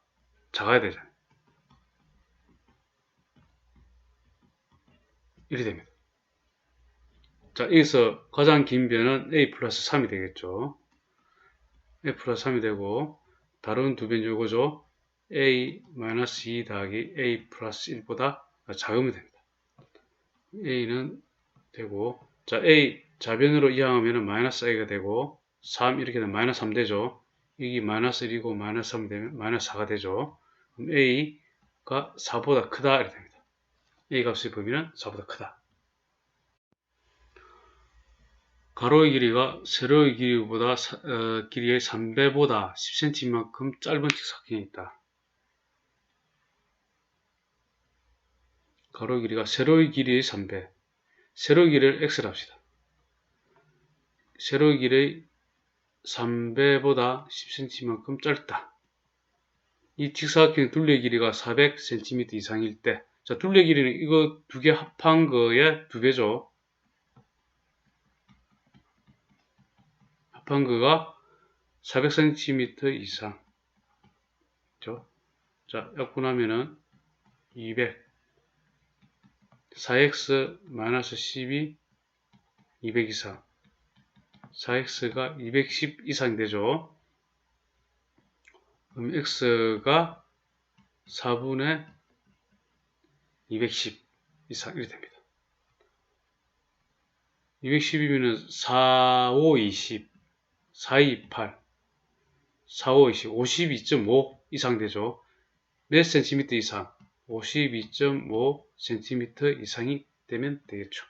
작아야 되잖아요. 이렇게 됩니다. 자, 여기서 가장 긴 변은 a 플러스 3이 되겠죠. a 플러스 3이 되고 다른 두 변이 이거죠. a 마이너스 2 더하기 a 플러스 1보다 작으면 됩니다. a는 되고 자 a 좌변으로 이항하면 마이너스 a가 되고 3 이렇게 되면 마이너스 3 되죠. 이게 마이너스 1이고 마이너스 3 되면 마이너스 4가 되죠. 그럼 a가 4보다 크다 이렇게 됩니다. a 값의 범위는 4보다 크다. 가로의 길이가 세로의 길이보다 길이의 3배보다 10cm만큼 짧은 직사각형이 있다. 가로의 길이가 세로의 길이의 3배. 세로의 길이를 x라 합시다. 세로의 길이의 3배보다 10cm만큼 짧다. 이 직사각형 둘레 길이가 400cm 이상일 때, 자, 둘레 길이는 이거 두 개 합한 거의 2배죠. 합한 거가 400cm 이상. 그죠? 자, 약분하면은 200. 4x-12, 200 이상. 4x가 210 이상 되죠. 그럼 x가 4분의 210 이상 이렇게 됩니다. 210이면 4, 5, 20, 4, 2, 8, 4, 5, 20, 52.5 이상 되죠. 몇 cm 이상? 52.5cm 이상이 되면 되겠죠.